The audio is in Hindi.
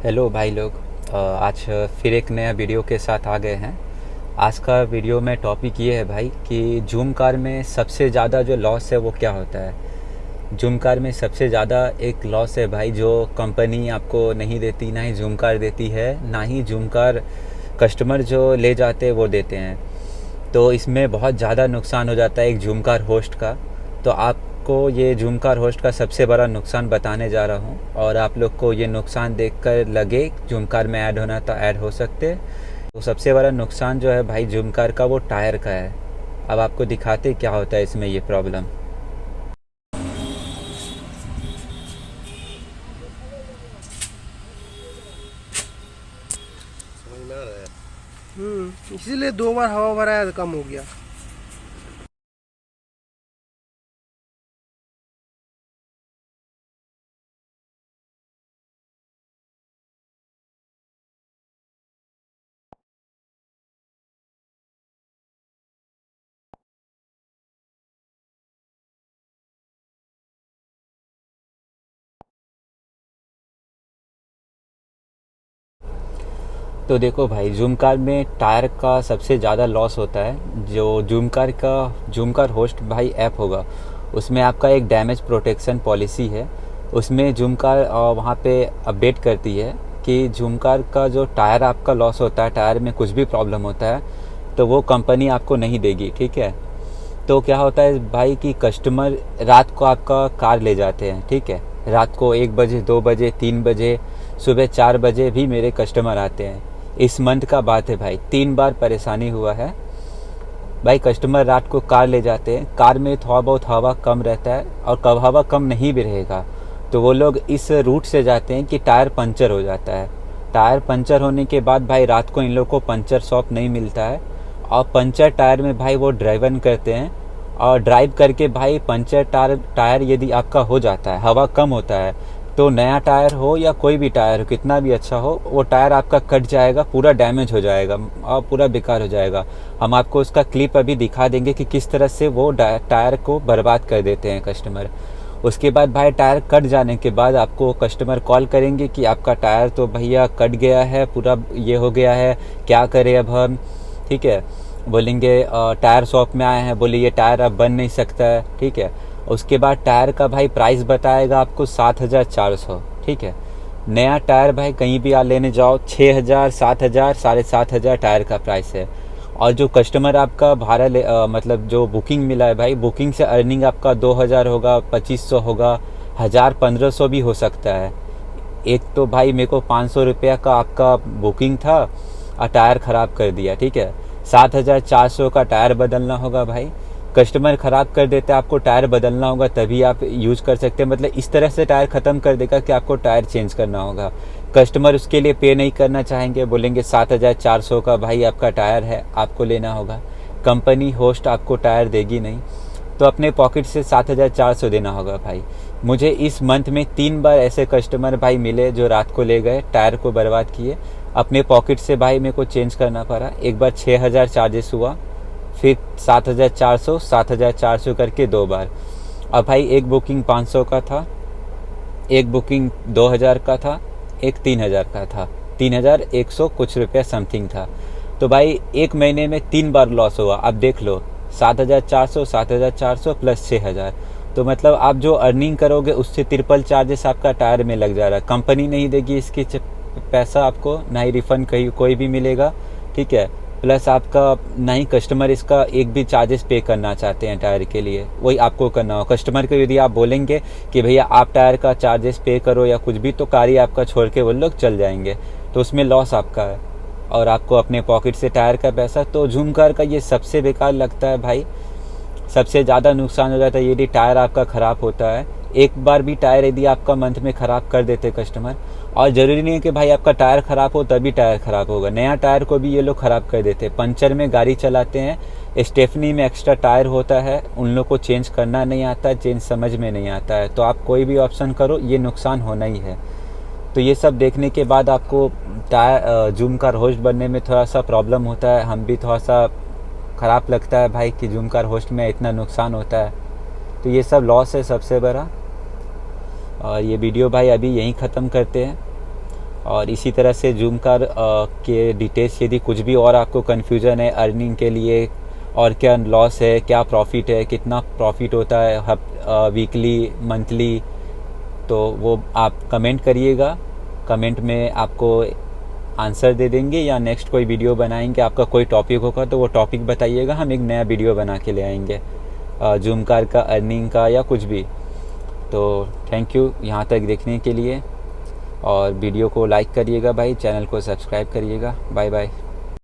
हेलो भाई लोग। आज फिर एक नया वीडियो के साथ आ गए हैं। आज का वीडियो में टॉपिक ये है भाई कि जूम कार में सबसे ज़्यादा जो लॉस है वो क्या होता है। जूम कार में सबसे ज़्यादा एक लॉस है भाई जो कंपनी आपको नहीं देती, ना ही जूम कार देती है, ना ही जूम कार कस्टमर जो ले जाते हैं वो देते हैं। तो इसमें बहुत ज़्यादा नुकसान हो जाता है एक जूम कार होस्ट का। तो आपको ये जूम कार होस्ट का सबसे बड़ा नुकसान बताने जा रहा हूँ, और आप लोग को ये नुकसान देखकर लगे जूम कार में ऐड होना तो ऐड हो सकते। तो सबसे बड़ा नुकसान जो है भाई जूम कार का वो टायर का है। अब आपको दिखाते क्या होता है इसमें ये प्रॉब्लम। समझ में आ रहा है। इसीलिए 2 बार हवा भरा है तो कम हो गया। तो देखो भाई, जूम कार में टायर का सबसे ज़्यादा लॉस होता है। जो जूम कार होस्ट भाई ऐप होगा, उसमें आपका एक डैमेज प्रोटेक्शन पॉलिसी है। उसमें जूम कार वहाँ पे अपडेट करती है कि जूम कार का जो टायर आपका लॉस होता है, टायर में कुछ भी प्रॉब्लम होता है तो वो कंपनी आपको नहीं देगी, ठीक है। तो क्या होता है भाई कि कस्टमर रात को आपका कार ले जाते हैं, ठीक है। रात को 1 बजे, 2 बजे, 3 बजे, सुबह 4 बजे भी मेरे कस्टमर आते हैं। इस मंथ का बात है भाई, 3 बार परेशानी हुआ है भाई। कस्टमर रात को कार ले जाते हैं, कार में थोड़ा बहुत हवा कम रहता है, और कब हवा कम नहीं भी रहेगा तो वो लोग इस रूट से जाते हैं कि टायर पंचर हो जाता है। टायर पंचर होने के बाद भाई रात को इन लोग को पंचर शॉप नहीं मिलता है, और पंचर टायर में भाई वो ड्राइवन करते हैं। और ड्राइव करके भाई पंचर टायर यदि आपका हो जाता है, हवा कम होता है, तो नया टायर हो या कोई भी टायर हो, कितना भी अच्छा हो, वो टायर आपका कट जाएगा, पूरा डैमेज हो जाएगा और पूरा बेकार हो जाएगा। हम आपको उसका क्लिप अभी दिखा देंगे कि किस तरह से वो टायर को बर्बाद कर देते हैं कस्टमर। उसके बाद भाई टायर कट जाने के बाद आपको कस्टमर कॉल करेंगे कि आपका टायर तो भैया कट गया है, पूरा ये हो गया है, क्या करें अब हम, ठीक है। बोलेंगे टायर शॉप में आए हैं, बोले ये टायर अब बन नहीं सकता है, ठीक है। उसके बाद टायर का भाई प्राइस बताएगा आपको 7,400, ठीक है। नया टायर भाई कहीं भी लेने जाओ 6,000, 7,000, 7,500 टायर का प्राइस है। और जो कस्टमर आपका भाड़ा मतलब जो बुकिंग मिला है भाई, बुकिंग से अर्निंग आपका 2,000 होगा, 2,500 होगा, 1,000, 1,500 भी हो सकता है। एक तो भाई मेरे को 500 रुपया का आपका बुकिंग था और टायर ख़राब कर दिया, ठीक है। 7,400 का टायर बदलना होगा भाई। कस्टमर ख़राब कर देते, आपको टायर बदलना होगा तभी आप यूज़ कर सकते हैं। मतलब इस तरह से टायर ख़त्म कर देगा कि आपको टायर चेंज करना होगा। कस्टमर उसके लिए पे नहीं करना चाहेंगे, बोलेंगे 7,400 का भाई आपका टायर है, आपको लेना होगा। कंपनी होस्ट आपको टायर देगी नहीं, तो अपने पॉकेट से 7,400 देना होगा भाई। मुझे इस मंथ में 3 बार ऐसे कस्टमर भाई मिले जो रात को ले गए, टायर को बर्बाद किए, अपने पॉकेट से भाई मेरे को चेंज करना पड़ा। एक बार 6,000 चार्जेस हुआ, फिर 7,400, 7,400 करके 2 बार। अब भाई एक बुकिंग 500 का था, एक बुकिंग 2,000 का था, एक 3,000 का था, 3,100 कुछ रुपया समथिंग था। तो भाई एक महीने में 3 बार लॉस हुआ। अब देख लो, 7,400, 7,400 प्लस 6,000, तो मतलब आप जो अर्निंग करोगे उससे ट्रिपल चार्जेस आपका टायर में लग जा रहा है। कंपनी नहीं देगी इसकी पैसा आपको, ना ही रिफंड कहीं कोई भी मिलेगा, ठीक है। प्लस आपका ना ही कस्टमर इसका एक भी चार्जेस पे करना चाहते हैं टायर के लिए, वही आपको करना हो। कस्टमर को यदि आप बोलेंगे कि भैया आप टायर का चार्जेस पे करो या कुछ भी, तो कार ही आपका छोड़ के वो लोग चल जाएंगे, तो उसमें लॉस आपका है और आपको अपने पॉकेट से टायर का पैसा। तो जूम कार का ये सबसे बेकार लगता है भाई। सबसे ज़्यादा नुकसान हो जाता है यदि टायर आपका ख़राब होता है। एक बार भी टायर यदि आपका मंथ में ख़राब कर देते कस्टमर, और ज़रूरी नहीं है कि भाई आपका टायर ख़राब हो तभी टायर ख़राब होगा, नया टायर को भी ये लोग ख़राब कर देते। पंचर में गाड़ी चलाते हैं, स्टेफनी में एक्स्ट्रा टायर होता है, उन लोग को चेंज करना नहीं आता है, चेंज समझ में नहीं आता है, तो आप कोई भी ऑप्शन करो ये नुकसान होना ही है। तो ये सब देखने के बाद आपको टायर जूम कार होस्ट बनने में थोड़ा सा प्रॉब्लम होता है। हम भी थोड़ा सा ख़राब लगता है भाई कि जूम कार होस्ट में इतना नुकसान होता है। तो ये सब लॉस है सबसे बड़ा। और ये वीडियो भाई अभी यहीं ख़त्म करते हैं। और इसी तरह से जूम कार के डिटेल्स, यदि कुछ भी और आपको कन्फ्यूज़न है अर्निंग के लिए, और क्या लॉस है, क्या प्रॉफिट है, कितना प्रॉफिट होता है वीकली, मंथली, तो वो आप कमेंट करिएगा। कमेंट में आपको आंसर दे देंगे, या नेक्स्ट कोई वीडियो बनाएंगे। आपका कोई टॉपिक होगा तो वो टॉपिक बताइएगा, हम एक नया वीडियो बना के ले आएंगे जूम कार का, अर्निंग का, या कुछ भी। तो थैंक यू यहाँ तक देखने के लिए, और वीडियो को लाइक करिएगा भाई, चैनल को सब्सक्राइब करिएगा। Bye bye.